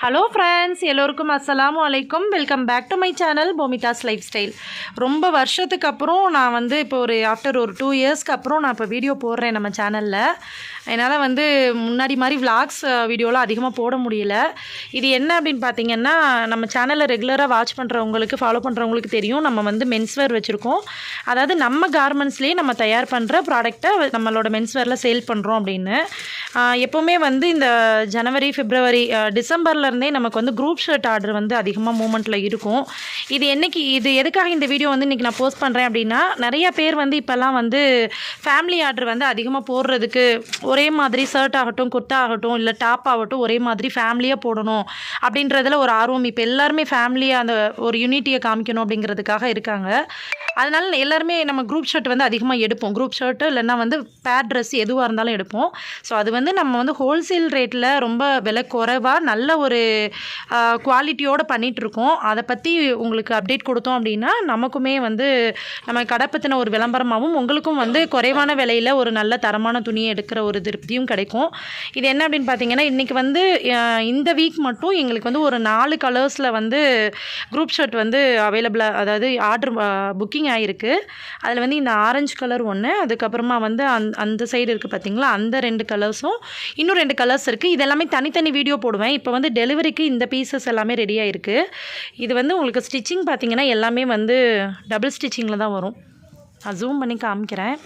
Hello friends, எல்லோருக்கும் அஸ்ஸலாமு அலைக்கும். Welcome back to my channel Bomitha's lifestyle. ரொம்ப வருஷத்துக்கு அப்புறம் நான் வந்து இப்போ ஆஃப்டர் ஒரு 2 இயர்ஸ்க்கு அப்புறம் நான் இப்போ வீடியோ போடுறேன் நம்ம சேனலில். என்னால் வந்து முன்னாடி மாதிரி விளாக்ஸ் வீடியோலாம் அதிகமாக போட முடியல. இது என்ன அப்படின்னு பார்த்தீங்கன்னா, நம்ம சேனலில் ரெகுலராக வாட்ச் பண்ணுறவங்களுக்கு, ஃபாலோ பண்ணுறவங்களுக்கு தெரியும், நம்ம வந்து மென்ஸ்வேர் வச்சுருக்கோம். அதாவது நம்ம கார்மெண்ட்ஸ்லேயே நம்ம தயார் பண்ணுற ப்ராடக்டை நம்மளோட மென்ஸ்வேரில் சேல் பண்ணுறோம் அப்படின்னு. எப்போவுமே வந்து இந்த ஜனவரி, பிப்ரவரி, டிசம்பர்லேருந்தே நமக்கு வந்து குரூப் ஷர்ட் ஆர்டர் வந்து அதிகமாக மூமெண்ட்டில் இருக்கும். இது எதுக்காக இந்த வீடியோ வந்து இன்றைக்கி நான் போஸ்ட் பண்ணுறேன் அப்படின்னா, நிறைய பேர் வந்து இப்போல்லாம் வந்து ஃபேமிலி ஆர்டர் வந்து அதிகமாக போடுறதுக்கு ஒரே மாதிரி ஷர்ட் ஆகட்டும், குர்த்தா ஆகட்டும், இல்லை டாப் ஆகட்டும், ஒரே மாதிரி ஃபேமிலியாக போடணும் அப்படின்றதுல ஒரு ஆர்வம். இப்போ எல்லாருமே ஃபேமிலியாக அந்த ஒரு யூனிட்டியை காமிக்கணும் அப்படிங்கிறதுக்காக இருக்காங்க. அதனால எல்லாருமே நம்ம குரூப் ஷர்ட் வந்து அதிகமாக எடுப்போம். குரூப் ஷர்ட்டு இல்லைன்னா வந்து பேர் ட்ரெஸ் எதுவாக இருந்தாலும் எடுப்போம். ஸோ அது வந்து நம்ம வந்து ஹோல்சேல் ரேட்டில் ரொம்ப விலை குறைவாக நல்ல ஒரு குவாலிட்டியோடு பண்ணிகிட்ருக்கோம். அதை பற்றி உங்களுக்கு அப்டேட் கொடுத்தோம் அப்படின்னா நமக்குமே வந்து நம்ம கடை பற்றின ஒரு விளம்பரமாகவும், உங்களுக்கும் வந்து குறைவான விலையில் ஒரு நல்ல தரமான துணியை எடுக்கிற ஒரு திருப்தியும் கிடைக்கும். இது என்ன அப்படின்னு பார்த்தீங்கன்னா, இன்றைக்கி வந்து இந்த வீக் மட்டும் எங்களுக்கு வந்து ஒரு 4 கலர்ஸில் வந்து குரூப் ஷர்ட் வந்து அவைலபிளாக, அதாவது ஆர்டர் புக்கிங் ஆகிருக்கு. அதில் வந்து இந்த ஆரஞ்சு கலர் ஒன்று, அதுக்கப்புறமா வந்து அந்த சைடு இருக்குது பார்த்தீங்களா, அந்த 2 கலர்ஸும், இன்னும் 2 கலர்ஸ் இருக்குது. இது எல்லாமே தனித்தனி வீடியோ போடுவேன். இப்போ வந்து டெலிவரிக்கு இந்த பீசஸ் எல்லாமே ரெடியாக இருக்குது. இது வந்து உங்களுக்கு ஸ்டிச்சிங் பார்த்தீங்கன்னா எல்லாமே வந்து டபுள் ஸ்டிச்சிங்கில் தான் வரும். நான் ஜூம் பண்ணி காமிக்கிறேன்.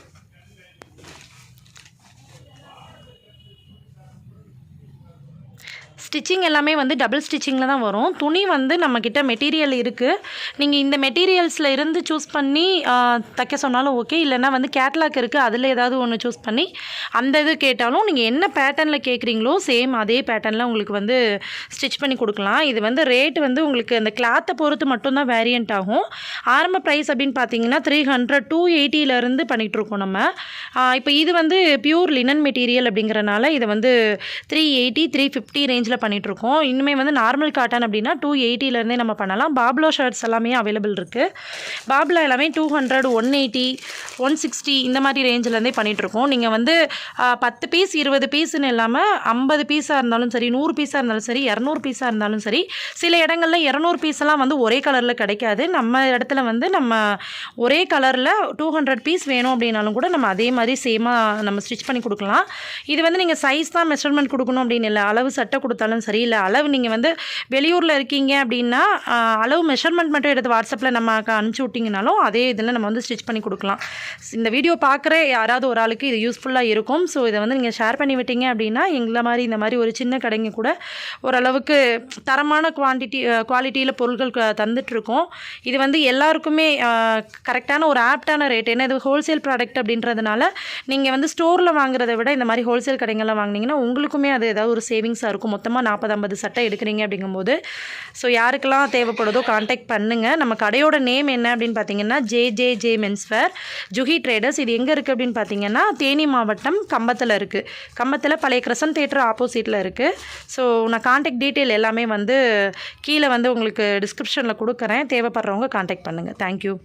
ஸ்டிச்சிங் எல்லாமே வந்து டபுள் ஸ்டிச்சிங்கில் தான் வரும். துணி வந்து நம்மக்கிட்ட மெட்டீரியல் இருக்குது. நீங்கள் இந்த மெட்டீரியல்ஸில் இருந்து சூஸ் பண்ணி தைக்க சொன்னாலும் ஓகே, இல்லைன்னா வந்து கேட்லாக் இருக்குது, அதில் ஏதாவது ஒன்று சூஸ் பண்ணி அந்த இது கேட்டாலும், நீங்கள் என்ன பேட்டர்னில் கேட்குறீங்களோ சேம் அதே பேட்டர்னில் உங்களுக்கு வந்து ஸ்டிச் பண்ணி கொடுக்கலாம். இது வந்து ரேட் வந்து உங்களுக்கு அந்த கிளாத்தை பொறுத்து மட்டும்தான் வேரியண்ட் ஆகும். ஆரம்ப ப்ரைஸ் அப்படின்னு பார்த்தீங்கன்னா 300 280 பண்ணிகிட்ருக்கோம் நம்ம. இப்போ இது வந்து பியூர் லினன் மெட்டீரியல் அப்படிங்கிறனால இதை வந்து 380 350 ரேஞ்சில் பண்ணிகிட்ருக்கோம். இன்னுமே வந்து நார்மல் காட்டன் அப்படின்னா 280 நம்ம பண்ணலாம். பாப்லோ ஷர்ட்ஸ் எல்லாமே அவைலபிள் இருக்குது. பாப்லா எல்லாமே 200 180 160 இந்த மாதிரி ரேஞ்சிலேருந்தே பண்ணிகிட்ருக்கோம். நீங்கள் வந்து 10 பீஸ் 20 பீஸுன்னு இல்லாமல் 50 பீஸாக இருந்தாலும் சரி, 100 பீஸாக இருந்தாலும் சரி, 200 பீஸாக இருந்தாலும் சரி, சில இடங்களில் 200 பீஸெல்லாம் வந்து ஒரே கலரில் கிடைக்காது. நம்ம இடத்துல வந்து நம்ம ஒரே கலரில் 200 பீஸ் வேணும் அப்படின்னாலும் கூட நம்ம அதே மாதிரி சேமாக நம்ம ஸ்டிச் பண்ணி கொடுக்கலாம். இது வந்து நீங்கள் சைஸ் தான் மெஷர்மெண்ட் கொடுக்கணும் அப்படின்னு இல்லை, அளவு சட்டை கொடுத்தாலும் சரி, இல்லை அளவு நீங்கள் வந்து வெளியூரில் இருக்கீங்க அப்படின்னா அளவு மெஷர்மெண்ட் மட்டும் எடுத்து வாட்ஸ்அப்பில் நம்ம அனுப்பிச்சி விட்டிங்கனாலும் அதே இதில் நம்ம வந்து ஸ்டிச் பண்ணி கொடுக்கலாம். இந்த வீடியோ பார்க்குற யாராவது ஒரு ஆளுக்கு இது யூஸ்ஃபுல்லாக இருக்கும். ஸோ இதை வந்து நீங்கள் ஷேர் பண்ணி விட்டீங்க அப்படின்னா எங்களை மாதிரி இந்த மாதிரி ஒரு சின்ன கடைங்க கூட ஓரளவுக்கு தரமான குவாலிட்டியில் பொருட்கள் தந்துட்டுருக்கோம். இது வந்து எல்லாருக்குமே கரெக்டான ஒரு ஆப்டான ரேட். ஏன்னா இது ஹோல்சேல் ப்ராடக்ட் அப்படின்றதுனால நீங்கள் வந்து ஸ்டோரில் வாங்குறதை விட இந்த மாதிரி ஹோல்சேல் கடைங்கள்லாம் வாங்கினீங்கன்னா உங்களுக்குமே அது ஏதாவது ஒரு சேவிங்ஸாக இருக்கும். மொத்தமாக 40-50 சட்டை எடுக்கிறீங்க அப்படிங்கும்போது ஸோ யாருக்கெல்லாம் தேவைப்படுதோ கான்டாக்ட் பண்ணுங்கள். நம்ம கடையோட நேம் என்ன அப்படின்னு பார்த்தீங்கன்னா JJJ மென்ஸ்வேர் ஜுஹி ட்ரேடர்ஸ். இது எங்கே இருக்குது அப்படின்னு பார்த்தீங்கன்னா தேனி மாவட்டம் கம்பத்தில் இருக்குது. கம்பத்தில் பழைய கிரசன்ட் தியேட்டர் ஆப்போசிட்டில் இருக்குது. ஸோ நான் கான்டாக்ட் டீட்டெயில் எல்லாமே வந்து கீழே வந்து உங்களுக்கு டிஸ்கிரிப்ஷனில் கொடுக்குறேன். தேவைப்படுறவங்க கான்டாக்ட் பண்ணுங்கள். தேங்க்யூ.